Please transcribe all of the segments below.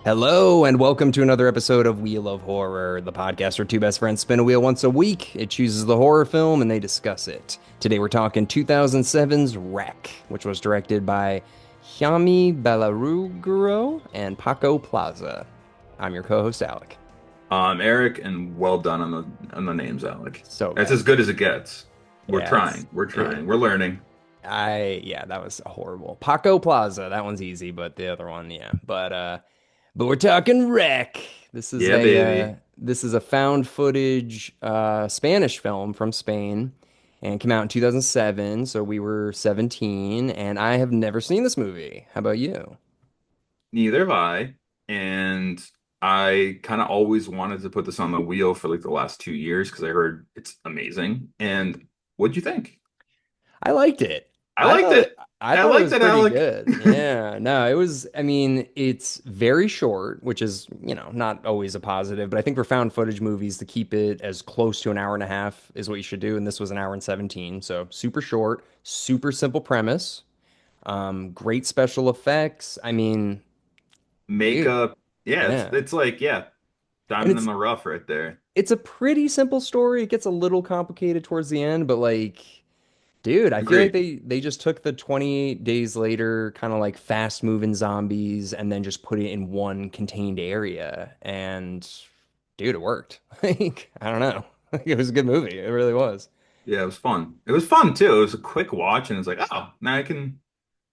Hello, and welcome to another episode of Wheel of Horror, the podcast where two best friends spin a wheel once a week. It chooses the horror film and they discuss it. Today we're talking 2007's Wreck, which was directed by Hyami Balaruguro and Paco Plaza. I'm your co-host, Alec. Eric, and well done on the names, Alec. So That's good. as good as it gets. We're Yeah, trying. We're it, trying. We're learning. yeah, that was horrible. Paco Plaza, that one's easy, but the other one, yeah. But we're talking Wreck. Yeah, baby. This is a found footage Spanish film from Spain and came out in 2007, so we were 17 and I have never seen this movie. How about you? Neither have I. And I kind of always wanted to put this on the wheel for like the last 2 years because I heard it's amazing. And what'd you think? I liked it. I liked it. I I thought it liked was it, pretty Alec. good. Yeah, no, it was, I mean, it's very short, which is, not always a positive, but I think for found footage movies to keep it as close to an hour and a half is what you should do, and this was an hour and 17, so super short, super simple premise, great special effects. I mean, dude, Makeup. Yeah, it's yeah. it's like, yeah, And diamond in the rough right there. it's a pretty simple story. It gets a little complicated towards the end, but like dude, I feel like Agreed. they just took the 28 days later kind of like fast moving zombies and then just put it in one contained area. And dude, it worked. Like, I don't know. It was a good movie. It really was. Yeah, it was fun. It was fun too. It was a quick watch, and it's like, oh, now I can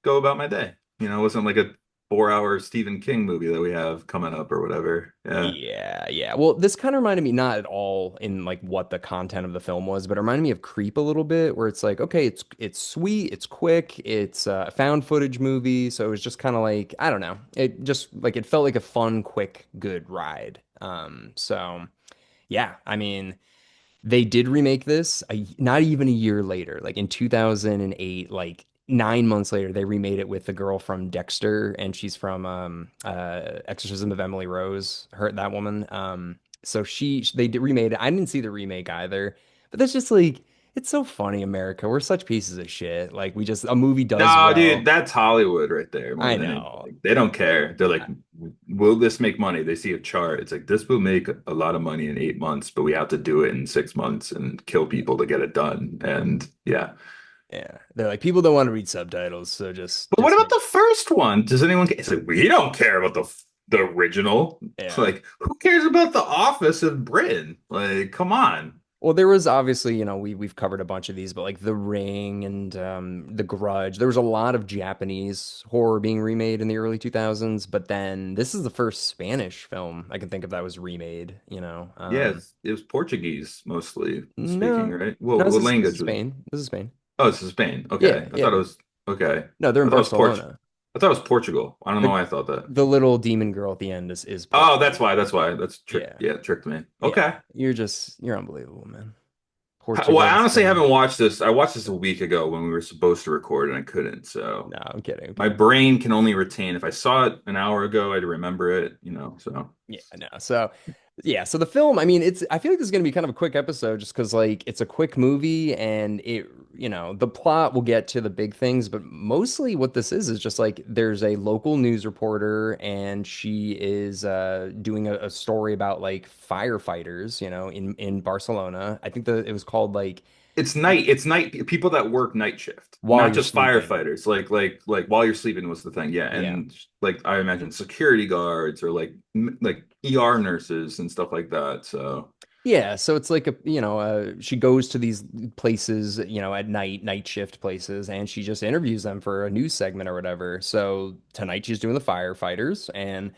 go about my day. It wasn't like a 4 hour Stephen King movie that we have coming up or whatever. Yeah. Yeah, yeah. Well, this kind of reminded me not at all in like what the content of the film was, but it reminded me of Creep a little bit, where it's like, okay, it's sweet, it's quick, it's a found footage movie, so it was just kind of like, I don't know, it just like it felt like a fun, quick, good ride. So yeah, I mean, they did remake this not even a year later, like in 2008, like 9 months later, they remade it with the girl from Dexter, and she's from Exorcism of Emily Rose. Her that woman. So they remade it. I didn't see the remake either, but that's just like it's so funny, America. We're such pieces of shit. Like we just a movie does No, dude, well. that's Hollywood right there more I than anything. know. They don't care. They're like, will this make money? They see a chart. It's like, this will make a lot of money in 8 months, but we have to do it in 6 months and kill people to get it done. And yeah. Yeah, they're like people don't want to read subtitles, so But what just about make the first one? Does anyone care? It's like, we don't care about the original. It's yeah. like, who cares about The Office in Britain? Like, come on. Well, there was obviously, we've covered a bunch of these, but like The Ring and The Grudge, there was a lot of Japanese horror being remade in the early 2000s, but then this is the first Spanish film I can think of that was remade. Yeah, it was Portuguese mostly speaking, No, right? no, Well, this what is this is language was? Spain. This is Spain. Oh, this is Spain. Yeah, Okay. I thought it yeah. was okay. No, they're in I thought it was Port. Barcelona. I thought it was Portugal. I don't know The why I thought that. the little demon girl at the end is Oh, Portuguese. that's why. That's trick. Yeah. Yeah, it tricked me. Yeah. Okay. You're unbelievable, man. Well, Portugal I and honestly Spain. haven't watched this. I watched this a week ago when we were supposed to record and I couldn't. So No, I'm kidding. I'm my kidding. brain can only retain. If I saw it an hour ago, I'd remember it. So Yeah, no. So, yeah, so the film, I mean, I feel like this is going to be kind of a quick episode just because, like, it's a quick movie and the plot will get to the big things, but mostly what this is just like there's a local news reporter and she is doing a story about like firefighters, in Barcelona. I think that it was called like it's night. It's night. People that work night shift, While not You're just Sleeping. firefighters. Like while you're sleeping was the thing. Yeah, Yeah. and like I imagine security guards or like ER nurses and stuff like that. So Yeah, so it's like she goes to these places, at night shift places, and she just interviews them for a news segment or whatever. So tonight she's doing the firefighters, and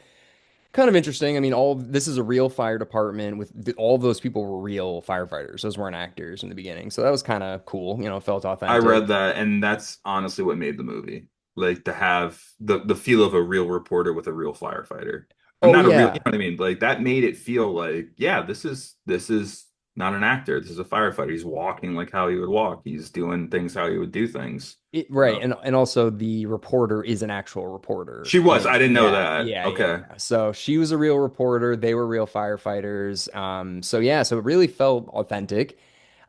kind of interesting. I mean, all this is a real fire department all of those people were real firefighters. Those weren't actors in the beginning, so that was kind of cool. Felt I read authentic. that, and that's honestly what made the movie. Like to have the feel of a real reporter with a real firefighter. I'm Oh not a real, you know yeah, what I mean? Like that made it feel like, yeah, this is not an actor. This is a firefighter. He's walking like how he would walk. He's doing things how he would do things. right, So and also the reporter is an actual reporter. she was. I didn't know Yeah, that. yeah, yeah, Okay. yeah. So she was a real reporter. They were real firefighters. So yeah, so it really felt authentic.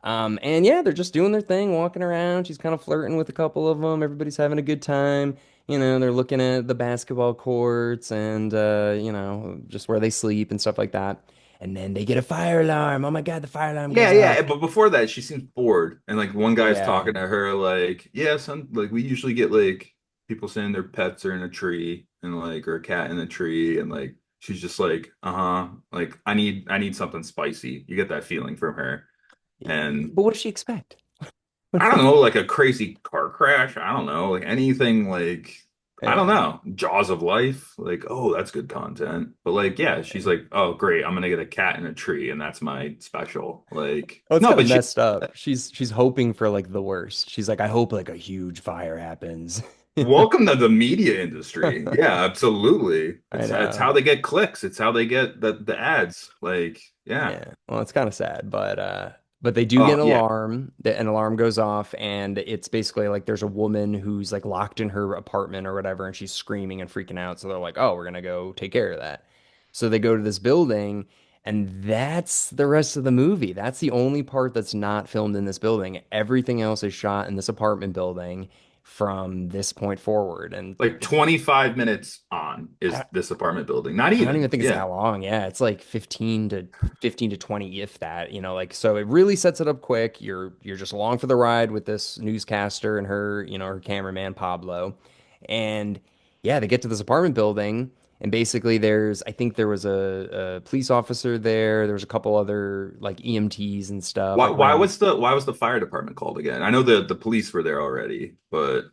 And yeah, they're just doing their thing, walking around. She's kind of flirting with a couple of them. Everybody's having a good time. they're looking at the basketball courts and just where they sleep and stuff like that. And then they get a fire alarm. Oh my God, the fire alarm Yeah, goes yeah. off. But before that, she seems bored. And like one guy's Yeah. talking to her, like, yeah, son, like we usually get like people saying their pets are in a tree and like or a cat in a tree, and like she's just like, uh-huh, like I need something spicy. You get that feeling from her. And But what does she expect? I don't know, like a crazy car crash. I don't know, like anything like I don't Yeah. know, Jaws of Life. Like, oh, that's good content. But like, yeah, she's like, oh, great, I'm gonna get a cat in a tree, and that's my special. Like, Oh, it's no, kind of but she messed up. She's hoping for like the worst. She's like, I hope like a huge fire happens. welcome to the media industry. Yeah, absolutely. I It's know. how they get clicks. It's how they get the ads. Like, yeah. Yeah. Well, it's kind of sad, but they do get Oh, an yeah. alarm. An alarm goes off, and it's basically like there's a woman who's like locked in her apartment or whatever, and she's screaming and freaking out. So they're like, "Oh, we're gonna go take care of that." So they go to this building, and that's the rest of the movie. That's the only part that's not filmed in this building. Everything else is shot in this apartment building from this point forward, and Like 25 minutes on is I, this apartment building. Not I don't even. even think it's Yeah. that long. Yeah, it's like 15 to 20 if that, like so it really sets it up quick. You're just along for the ride with this newscaster and her cameraman Pablo. And yeah, they get to this apartment building and basically I think there was a police officer there. There was a couple other like EMTs and stuff, Why like why random. was the fire department called again? I know the police were there already, but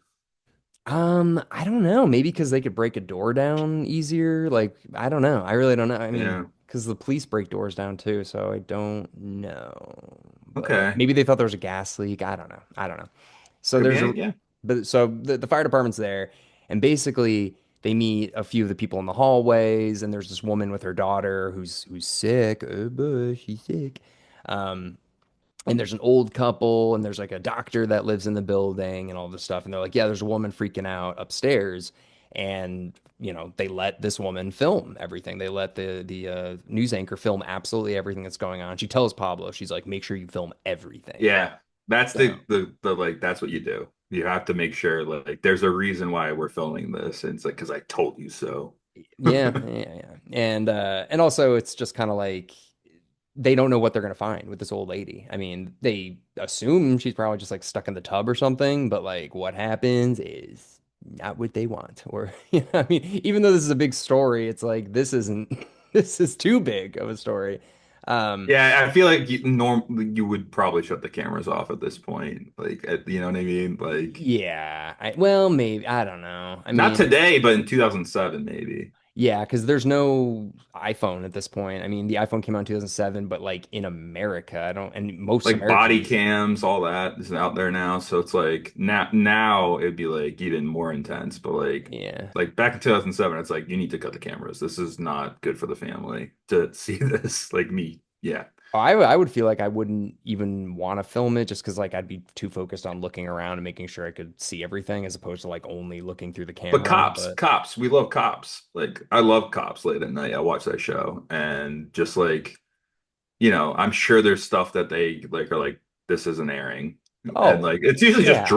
I don't know. Maybe because they could break a door down easier. Like, I don't know. I really don't know. I mean, yeah. because the police break doors down too, so I don't know. But Okay. maybe they thought there was a gas leak. I don't know. I don't know. So Could be there's a, yeah. but so the fire department's there, and basically they meet a few of the people in the hallways, and there's this woman with her daughter who's sick. Oh boy, she's sick. Um, and there's an old couple and there's like a doctor that lives in the building and all this stuff and they're like yeah there's a woman freaking out upstairs and they let this woman film everything. They let the news anchor film absolutely everything that's going on. She tells Pablo, she's like, make sure you film everything. Yeah. That's So the like that's what you do. You have to make sure like there's a reason why we're filming this. And it's like because I told you so. yeah. And also it's just kind of like they don't know what they're gonna find with this old lady. I mean, they assume she's probably just like stuck in the tub or something, but like what happens is not what they want. Or I mean, even though this is a big story, it's like this isn't this is too big of a story. Um, Yeah, I feel like you would probably shut the cameras off at this point. Like you know what I mean? Like yeah, well, maybe I don't know. I not mean, today, but in 2007 maybe. yeah, because there's no iPhone at this point. I mean, the iPhone came out in 2007, but like in America, I don't, and most Like body Americans, cams, all that is out there now. So it's like now it'd be like even more intense. But yeah. like back in 2007, it's like you need to cut the cameras. This is not good for the family to see this. Like me, yeah. I would feel like I wouldn't even want to film it just because like I'd be too focused on looking around and making sure I could see everything as opposed to like only looking through the But camera. cops, But cops, we love cops. Like I love cops late at night. I watch that show and just like I'm sure there's stuff that they like are like this isn't airing. And oh like it's usually just yeah,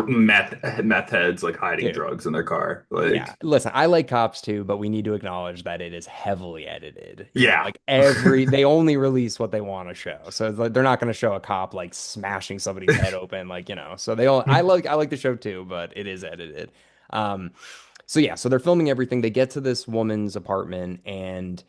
meth heads like hiding dude. drugs in their car. Yeah, Like listen, I like Cops too, but we need to acknowledge that it is heavily edited. yeah. Like they only release what they want to show. So it's like they're not going to show a cop like smashing somebody's head open, like, So they all I like the show too, but it is edited. Um, so yeah, so they're filming everything. They get to this woman's apartment and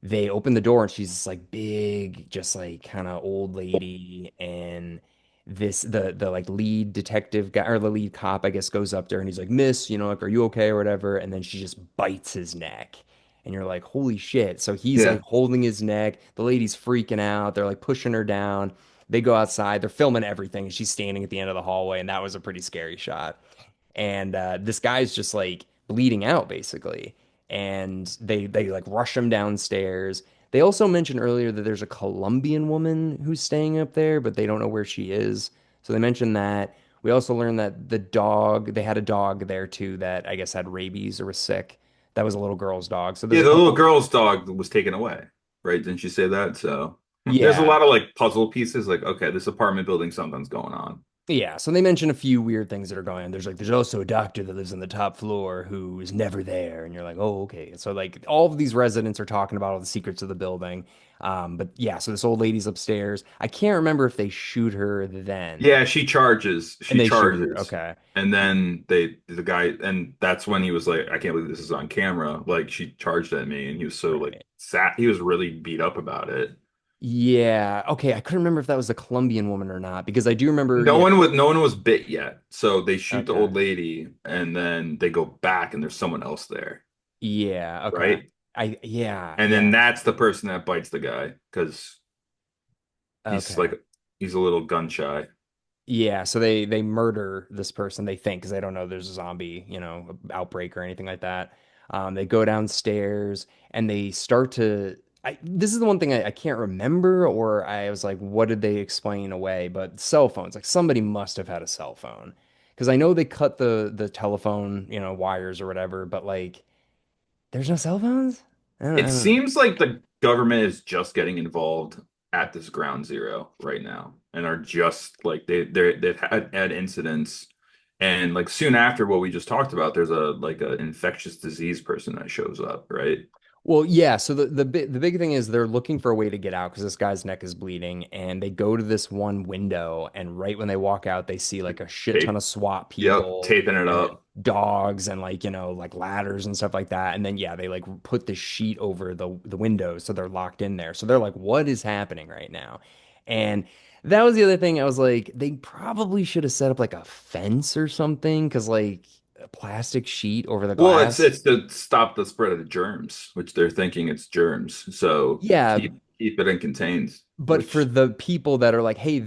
they open the door and she's this like big, just like kind of old lady. And the like lead detective guy or the lead cop, I guess, goes up there and he's like, Miss, like, are you okay or whatever? And then she just bites his neck. And you're like, holy shit. So he's like Yeah. holding his neck. The lady's freaking out. They're like pushing her down. They go outside. They're filming everything. And she's standing at the end of the hallway. And that was a pretty scary shot. And this guy's just like bleeding out basically. And they like rush him downstairs. They also mentioned earlier that there's a Colombian woman who's staying up there, but they don't know where she is. So they mentioned that. We also learned that they had a dog there too that I guess had rabies or was sick. That was a little girl's dog. So there's Yeah, a the little couple. girl's dog was taken away, right? Didn't you say that? So there's a Yeah. lot of like puzzle pieces, like, okay, this apartment building, something's going on. Yeah, so they mention a few weird things that are going on. There's also a doctor that lives on the top floor who is never there, and you're like, oh, okay. So like all of these residents are talking about all the secrets of the building. But yeah, so this old lady's upstairs. I can't remember if they shoot her then, Yeah, she charges. and She they shoot her. charges. Okay, And then the guy, and that's when he was like, I can't believe this is on camera. Like she charged at me and he was so like right. he was really beat up about it. Yeah, okay. I couldn't remember if that was the Colombian woman or not because I do remember. No one was bit yet. So they shoot the Okay. old lady and then they go back and there's someone else there, Yeah. Okay. right? Yeah. And then Yeah. that's the person that bites the guy because he's Okay. like he's a little gun shy. Yeah, so they murder this person they think because they don't know there's a zombie, outbreak or anything like that. They go downstairs and they start to. This is the one thing I can't remember, or I was like, what did they explain away? But cell phones, like somebody must have had a cell phone because I know they cut the telephone, wires or whatever, but like, there's no cell phones. I It don't know. seems like the government is just getting involved at this ground zero right now and are just like they've had incidents and like soon after what we just talked about, there's a like an infectious disease person that shows up, right? Well, yeah. So the big thing is they're looking for a way to get out because this guy's neck is bleeding, and they go to this one window, and right when they walk out, they see like a shit ton Tape. of SWAT Yep, people taping it and up. dogs and like like ladders and stuff like that. And then yeah, they like put the sheet over the windows so they're locked in there. So they're like, what is happening right now? And that was the other thing. I was like, they probably should have set up like a fence or something because like a plastic sheet over the Well, glass. it's to stop the spread of the germs, which they're thinking it's germs. So Yeah, keep it in contained, but for which the people that are like, hey,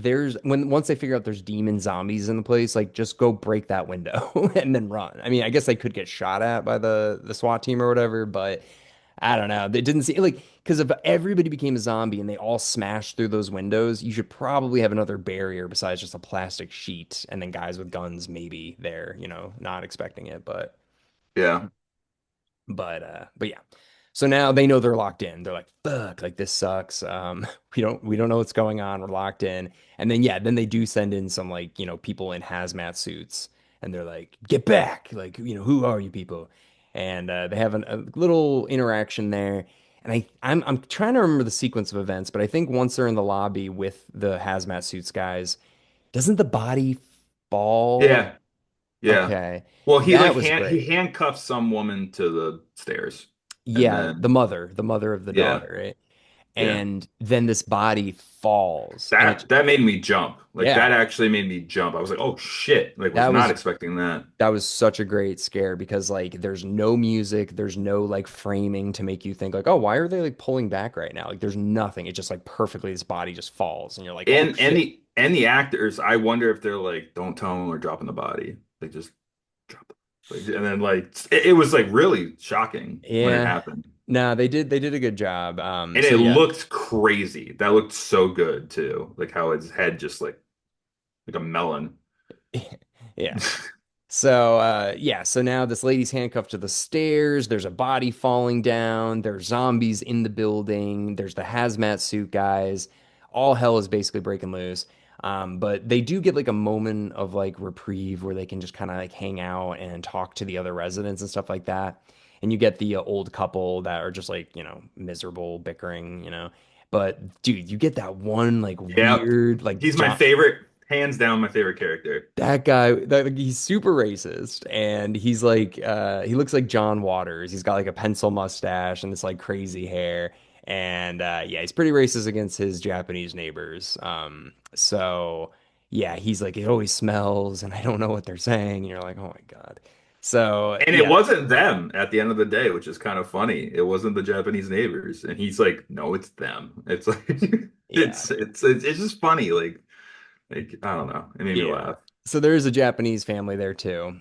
once they figure out there's demon zombies in the place, like just go break that window and then run. I mean, I guess they could get shot at by the SWAT team or whatever, but I don't know. They didn't see like because if everybody became a zombie and they all smashed through those windows, you should probably have another barrier besides just a plastic sheet and then guys with guns maybe there, not expecting it, yeah. but yeah. So now they know they're locked in. They're like, fuck, like this sucks. We don't know what's going on. We're locked in. And then yeah, then they do send in some like, people in hazmat suits and they're like, get back. Like, who are you people? And they have a little interaction there. And I'm trying to remember the sequence of events, but I think once they're in the lobby with the hazmat suits guys, doesn't the body fall? Yeah. Yeah. Okay. Well, That was he great. handcuffs some woman to the stairs, and Yeah, then the mother of the yeah, daughter, right? yeah. And then this body falls, and That made me jump. Like that yeah, actually made me jump. I was like, oh shit! Like was that not was expecting that. that was such a great scare because like there's no music, there's no like framing to make you think like, oh, why are they like pulling back right now? Like there's nothing. It just like perfectly this body just falls, and you're like, oh And shit. the actors, I wonder if they're like, don't tell them we're dropping the body. They just drop it. And then like it was like really shocking when it Yeah. happened. No, they did a good job. And So it yeah. looked crazy. That looked so good too. Like how his head just like a melon. Yeah. So yeah, so now this lady's handcuffed to the stairs. There's a body falling down. There's zombies in the building. There's the hazmat suit guys. All hell is basically breaking loose. But they do get like a moment of like reprieve where they can just kind of like hang out and talk to the other residents and stuff like that. And you get the old couple that are just like, miserable, bickering. But dude, you get that one like Yep. weird, like He's my John. favorite, hands down my favorite character. That guy, he's super racist, and he's like, he looks like John Waters. He's got like a pencil mustache and this like crazy hair, and yeah, he's pretty racist against his Japanese neighbors. So yeah, he's like, it always smells, and I don't know what they're saying, and you're like, oh my God. So And it yeah, wasn't them at the end of the day, which is kind of funny. It wasn't the Japanese neighbors. And he's like, no, it's them. It's like yeah. it's just funny. Like I don't know. It made me Yeah. laugh. So there is a Japanese family there too.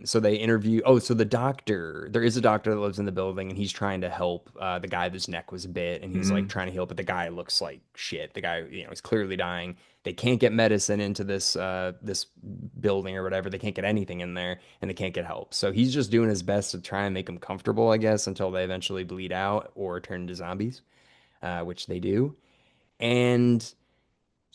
So they interview. Oh, so the doctor. There is a doctor that lives in the building, and he's trying to help the guy whose neck was bit, and he's like Hmm. trying to heal, but the guy looks like shit. The guy, he's clearly dying. They can't get medicine into this building or whatever. They can't get anything in there, and they can't get help. So he's just doing his best to try and make them comfortable, I guess, until they eventually bleed out or turn into zombies, which they do. And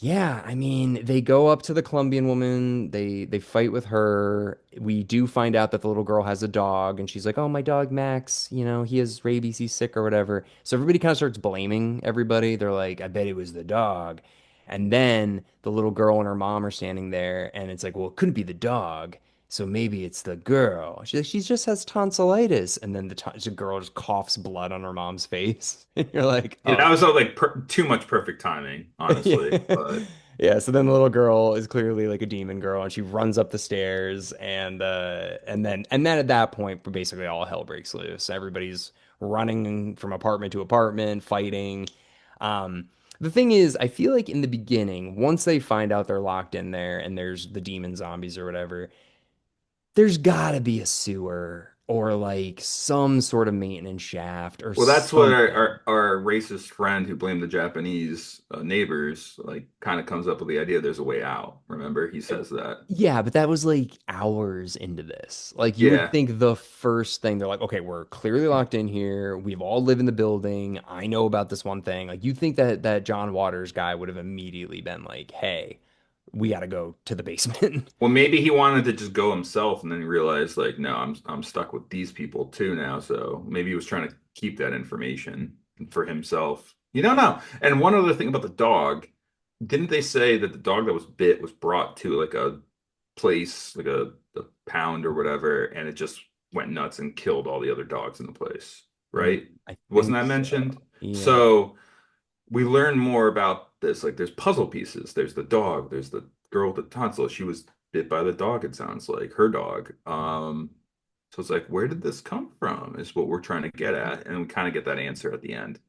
Yeah, I mean, they go up to the Colombian woman, they fight with her. We do find out that the little girl has a dog, and she's like, "Oh, my dog Max, he has rabies, he's sick or whatever." So everybody kind of starts blaming everybody. They're like, "I bet it was the dog." And then the little girl and her mom are standing there, and it's like, "Well, it couldn't be the dog. So maybe it's the girl. She just has tonsillitis." And then the girl just coughs blood on her mom's face. And you're like, Yeah, "Oh, that was like too much perfect timing, yeah. honestly. But Yeah, so then the little girl is clearly like a demon girl and she runs up the stairs and then at that point basically all hell breaks loose. Everybody's running from apartment to apartment, fighting. Um the thing is, I feel like in the beginning, once they find out they're locked in there and there's the demon zombies or whatever, there's gotta be a sewer or like some sort of maintenance shaft or well, that's what something. our racist friend who blamed the Japanese neighbors like kind of comes up with the idea there's a way out. Remember, he says that. Yeah, but that was like hours into this. Like you would Yeah. think the first thing they're like, okay, we're clearly locked in here. We've all lived in the building. I know about this one thing. Like you think that John Waters guy would have immediately been like, hey, we got to go to the basement. Well, maybe he wanted to just go himself, and then he realized like, no, I'm stuck with these people too now. So maybe he was trying to keep that information for himself. You don't know. And one other thing about the dog, didn't they say that the dog that was bit was brought to like a place, like a pound or whatever, and it just went nuts and killed all the other dogs in the place, Mm, right? I Wasn't think that so. mentioned? Yeah. So we learn more about this. Like there's puzzle pieces. There's the dog. There's the girl with the tonsil. She was bit by the dog, it sounds like, her dog. So it's like, where did this come from? Is what we're trying to get at. And we kind of get that answer at the end.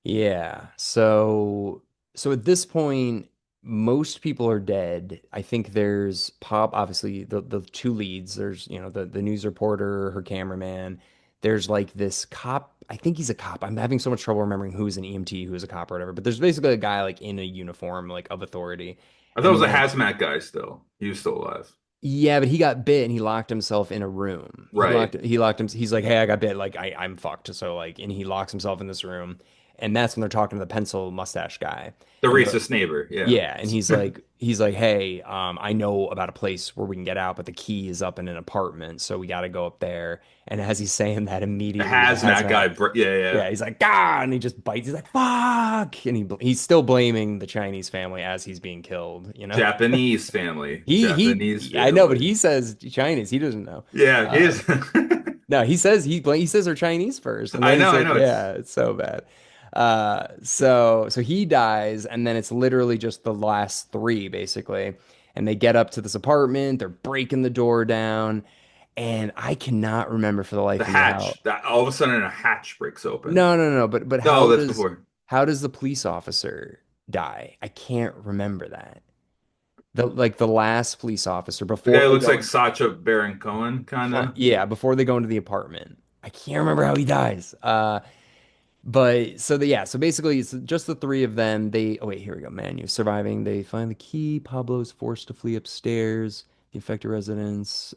Yeah. So at this point, most people are dead. I think there's Pop, obviously the two leads. There's, the news reporter, her cameraman. There's like this cop. I think he's a cop. I'm having so much trouble remembering who's an EMT, who's a cop or whatever. But there's basically a guy like in a uniform, like of authority. I thought it was And a then hazmat guy still. He was still alive. yeah, but he got bit and he locked himself in a room. Right. He locked him. He's like, hey, I got bit. Like I'm fucked. So like, and he locks himself in this room. And that's when they're talking to the pencil mustache guy. The And they're racist neighbor. Yeah. yeah, and he's like, hey, I know about a place where we can get out, but the key is up in an apartment, so we got to go up there. And as he's saying that, The immediately the hazmat hazmat, guy. Yeah, yeah. yeah, he's like, ah, and he just bites. He's like, fuck, and he's still blaming the Chinese family as he's being killed. Japanese family. Japanese He I know, but family. he says Chinese. He doesn't know. Yeah, he Uh, is. no, he says they're Chinese first, and I then he know, I said, know. yeah, it's so bad. So he dies, and then it's literally just the last three basically, and they get up to this apartment. They're breaking the door down, and I cannot remember for the life The of me how. hatch. That all of a sudden a hatch breaks open. No, no, no, but No, that's before. how does the police officer die? I can't remember that. The last police officer The before guy who they looks go like in. Sacha Baron Cohen, kind of. Yeah, before they go into the apartment. I can't remember how he dies. But so basically it's just the three of them. Oh wait, here we go. Manu surviving. They find the key. Pablo is forced to flee upstairs. The infected residents.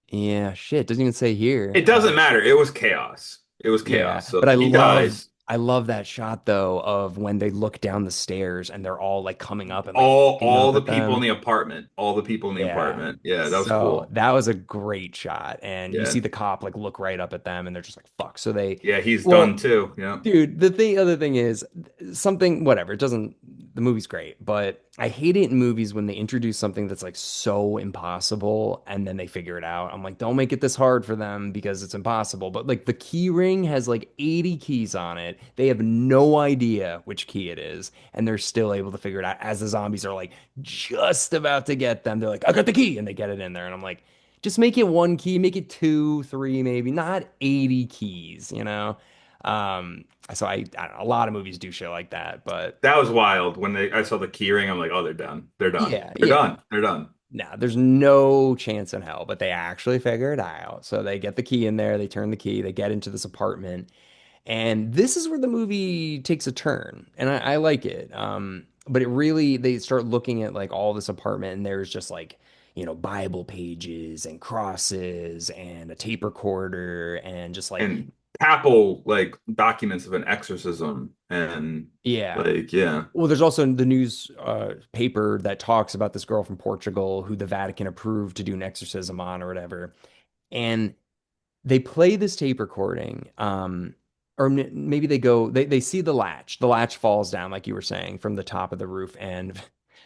Yeah, shit. Doesn't even say here. It doesn't matter. It was chaos. It was Yeah, chaos. So but he dies. I love that shot though of when they look down the stairs and they're all like coming up and like looking All up the at people in them. the apartment. All the people in the Yeah. apartment. Yeah, that was So cool. that was a great shot. And you Yeah. see the cop like look right up at them and they're just like, fuck. So Yeah, he's done well, too. Yeah. dude, other thing is something, whatever. The movie's great, but I hate it in movies when they introduce something that's like so impossible and then they figure it out. I'm like, don't make it this hard for them because it's impossible. But like the key ring has like 80 keys on it. They have no idea which key it is, and they're still able to figure it out as the zombies are like just about to get them. They're like, I got the key, and they get it in there. And I'm like, just make it one key, make it two, three, maybe, not 80 keys. So I don't know, a lot of movies do shit like that, but That was wild. When I saw the key ring, I'm like, oh, they're done. They're done. yeah, They're yeah. done. They're done. Nah, there's no chance in hell, but they actually figure it out. So they get the key in there, they turn the key, they get into this apartment, and this is where the movie takes a turn, and I like it. But it really, they start looking at like all this apartment, and there's just like, Bible pages and crosses and a tape recorder and just like And papal like documents of an exorcism and Yeah. like yeah. Well, there's also the news paper that talks about this girl from Portugal who the Vatican approved to do an exorcism on or whatever. And they play this tape recording, or maybe they see the latch. The latch falls down, like you were saying, from the top of the roof. And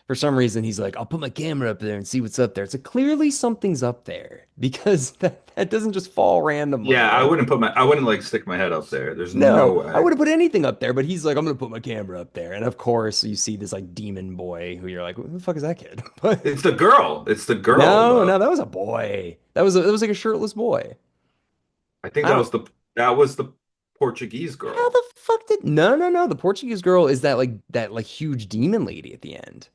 for some reason, he's like, I'll put my camera up there and see what's up there. It's like clearly something's up there because that doesn't just fall randomly. Yeah, I Like, wouldn't put my I wouldn't like stick my head up there. There's no no, I way. would have put anything up there, but he's like, I'm gonna put my camera up there. And of course, you see this like demon boy who you're like, who the fuck is that kid? But It's the girl. It's the girl no, though. no, that was a boy. That was like a shirtless boy. I think I don't. that was the Portuguese How girl. the fuck did? No, no, no. The Portuguese girl is that like huge demon lady at the end.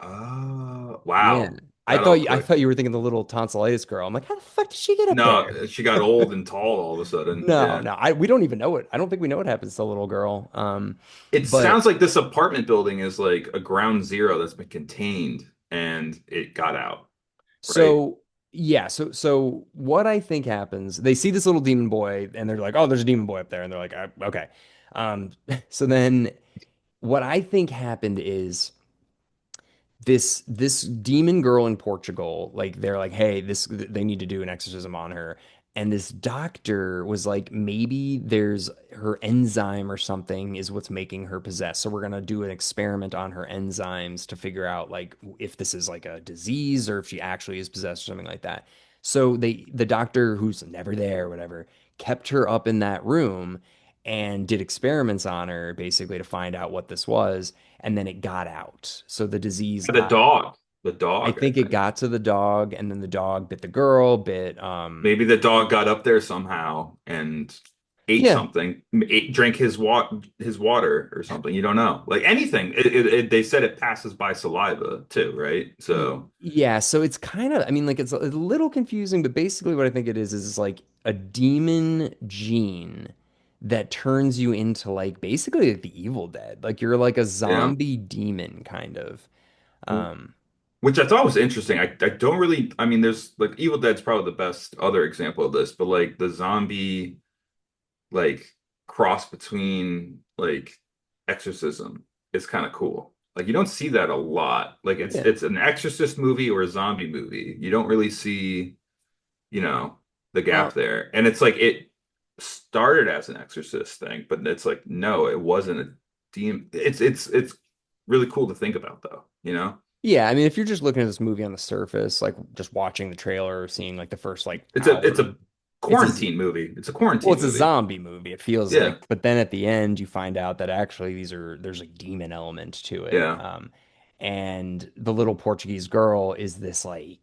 Yeah. Wow. That all I clicked. thought you were thinking the little tonsillitis girl. I'm like, how the fuck did she get up there? No, she got old and tall all of a sudden. No, Yeah. no. We don't even know it. I don't think we know what happens to the little girl. It But sounds like this apartment building is like a ground zero that's been contained and it got out, right? so yeah, so what I think happens, they see this little demon boy and they're like, oh, there's a demon boy up there, and they're like, okay. Um, so then what I think happened is this demon girl in Portugal, like they're like, hey, this they need to do an exorcism on her. And this doctor was like, maybe there's her enzyme or something is what's making her possessed. So we're gonna do an experiment on her enzymes to figure out like if this is like a disease or if she actually is possessed or something like that. So the doctor who's never there, or whatever, kept her up in that room and did experiments on her basically to find out what this was, and then it got out. So the disease The got, dog. The I dog, I think it think. got to the dog, and then the dog bit the girl, bit Maybe the dog got up there somehow and ate yeah. something, drank his water or something. You don't know. Like anything. They said it passes by saliva too, right? So Yeah, so it's kind of, I mean, like it's a little confusing, but basically what I think it is like a demon gene that turns you into like basically like the Evil Dead. Like you're like a yeah. zombie demon kind of. Um, Which I thought was interesting. I don't really, I mean, there's like Evil Dead's probably the best other example of this, but like the zombie like cross between like exorcism is kind of cool. Like you don't see that a lot. Like yeah. it's an exorcist movie or a zombie movie. You don't really see, you know, the Well, gap there. And it's like it started as an exorcist thing, but it's like no, it wasn't a demon. It's really cool to think about though, you know? yeah, I mean, if you're just looking at this movie on the surface, like just watching the trailer or seeing like the first like It's hour, a it's a quarantine movie. It's a well, quarantine it's a movie. zombie movie, it feels Yeah. like. But then at the end, you find out that actually there's a demon element to it. Yeah. And the little Portuguese girl is this like,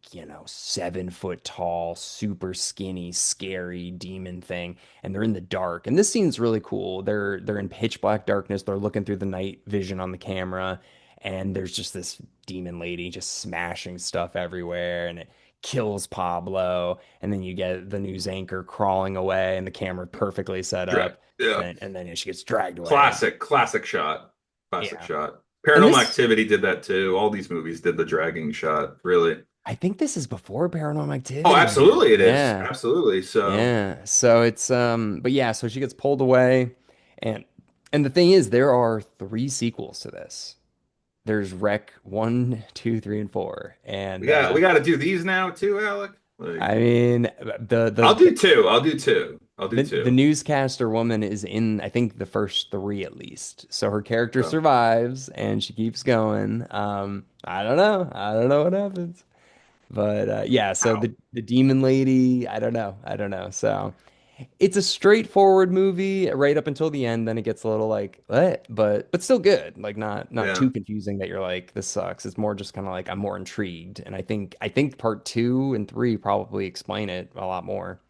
7 foot tall, super skinny, scary demon thing. And they're in the dark. And this scene's really cool. They're in pitch black darkness. They're looking through the night vision on the camera. And there's just this demon lady just smashing stuff everywhere. And it kills Pablo, and then you get the news anchor crawling away, and the camera perfectly set up, Yeah. and then she gets dragged away. Classic shot. Classic Yeah, shot. and Paranormal this, Activity did that too. All these movies did the dragging shot, really. I think this is before Paranormal Oh, Activity, man. absolutely it is. Yeah, Absolutely. So, yeah. So it's but yeah, so she gets pulled away, and the thing is, there are three sequels to this. There's Rec 1, 2, 3, and 4, and we got to do these now too, Alec. Like, I mean I'll do two. I'll do two. I'll do the two. newscaster woman is in, I think, the first three at least. So her character So, survives and she keeps going. I don't know. I don't know what happens. But yeah, so wow. the demon lady, I don't know. I don't know. So it's a straightforward movie right up until the end. Then it gets a little like, what? But still good. Like not Yeah. too confusing that you're like, this sucks. It's more just kind of like I'm more intrigued. And I think part 2 and 3 probably explain it a lot more.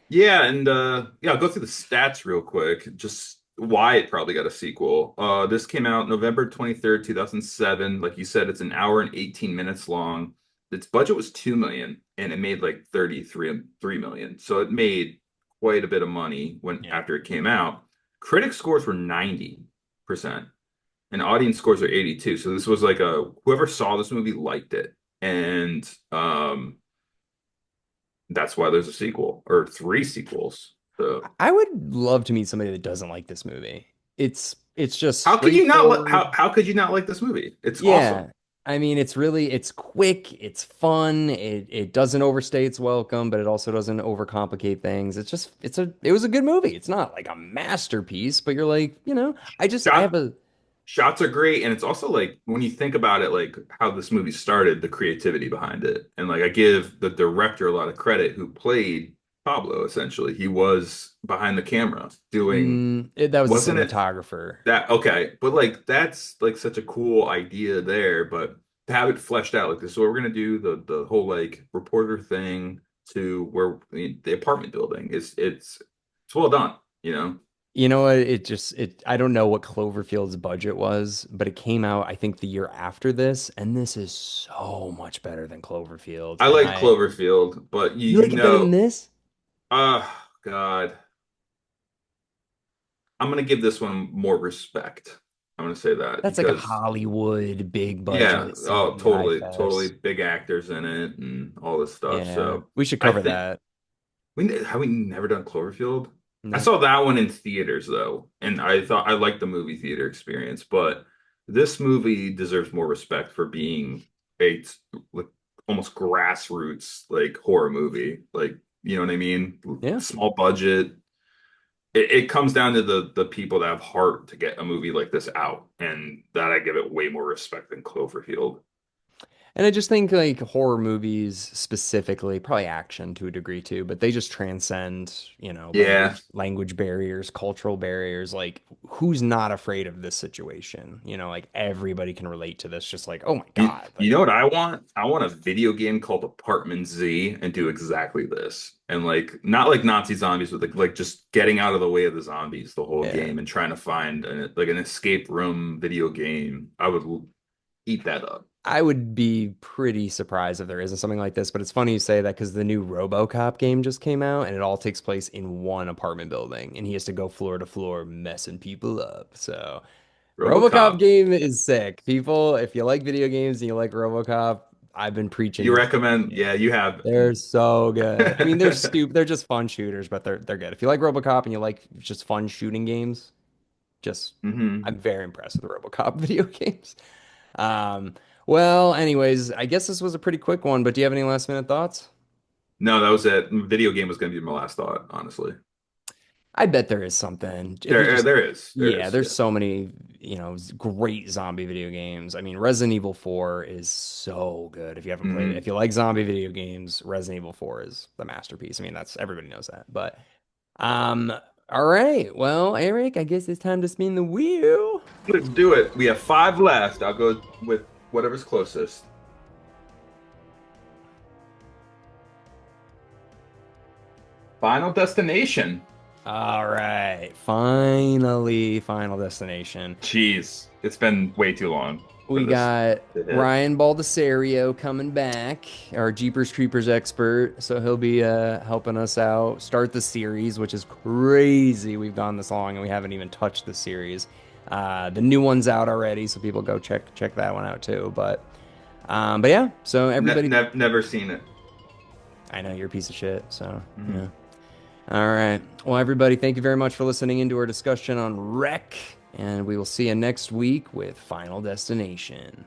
Yeah, and yeah, I'll go through the stats real quick, just why it probably got a sequel. This came out November 23rd, 2007. Like you said, it's an hour and 18 minutes long. Its budget was 2 million and it made like 3 million. So it made quite a bit of money when Yeah. after it came out. Critic scores were 90% and audience scores are 82. So this was like a whoever saw this movie liked it. And that's why there's a sequel or three sequels. So I would love to meet somebody that doesn't like this movie. It's just how could you not straightforward. how could you not like this movie? It's awesome. Yeah. I mean, it's quick, it's fun, it doesn't overstay its welcome, but it also doesn't overcomplicate things. It was a good movie. It's not like a masterpiece, but you're like, I have Shot a shots are great, and it's also like when you think about it, like how this movie started, the creativity behind it, and like I give the director a lot of credit, who played Pablo. Essentially, he was behind the camera doing. that was the Wasn't it cinematographer. that okay? But like that's like such a cool idea there, but to have it fleshed out like this, so we're gonna do the whole like reporter thing to where the apartment building is it's well done, you know. You know what? I don't know what Cloverfield's budget was, but it came out, I think, the year after this, and this is so much better than Cloverfield. I And like Cloverfield, but you like it better than this? God, I'm gonna give this one more respect. I'm gonna say that That's like a because Hollywood big yeah, budget oh, CGI totally, totally fest. big actors in it and all this stuff. Yeah, So we should I cover think that. we have we never done Cloverfield. I No. saw that one in theaters though, and I thought I liked the movie theater experience, but this movie deserves more respect for being a like almost grassroots like horror movie. Like, you know what I mean? Yeah. Small budget. It comes down to the people that have heart to get a movie like this out, and that I give it way more respect than Cloverfield. And I just think like horror movies specifically, probably action to a degree too, but they just transcend, Yeah, language barriers, cultural barriers. Like who's not afraid of this situation? Like everybody can relate to this. Just like, oh my God. you Like, know what I want? I want a video game called Apartment Z and do exactly this. And like not like Nazi zombies, but like just getting out of the way of the zombies the whole yeah. game and trying to find like an escape room video game. I would eat that up. I would be pretty surprised if there isn't something like this, but it's funny you say that because the new RoboCop game just came out and it all takes place in one apartment building and he has to go floor to floor messing people up. So RoboCop RoboCop. game is sick. People, if you like video games and you like RoboCop, I've been preaching You these recommend? Yeah, games. you have. They're so good. I mean, they're stupid. They're just fun shooters, but they're good. If you like RoboCop and you like just fun shooting games, just hmm I'm very impressed with the RoboCop video games. Um, well, anyways, I guess this was a pretty quick one, but do you have any last minute thoughts? No, that was it. Video game was going to be my last thought, honestly. I bet there is something. If you just, There yeah, is. there's Yeah. so many, great zombie video games. I mean, Resident Evil 4 is so good. If you haven't played it, if hmm you like zombie video games, Resident Evil 4 is the masterpiece. I mean, that's everybody knows that. But, um, all right. Well, Eric, I guess it's time to spin the wheel. Let's do it. We have five left. I'll go with whatever's closest. Final Destination. All right. Finally, Final Destination. Jeez, it's been way too long for We this got to hit. Ryan Baldessario coming back, our Jeepers Creepers expert. So he'll be helping us out, start the series, which is crazy. We've gone this long and we haven't even touched the series. The new one's out already, so people go check that one out too. But yeah. So everybody, Never seen it. I know you're a piece of shit. So yeah. Mhm. All right. Well, everybody, thank you very much for listening into our discussion on Wreck, and we will see you next week with Final Destination.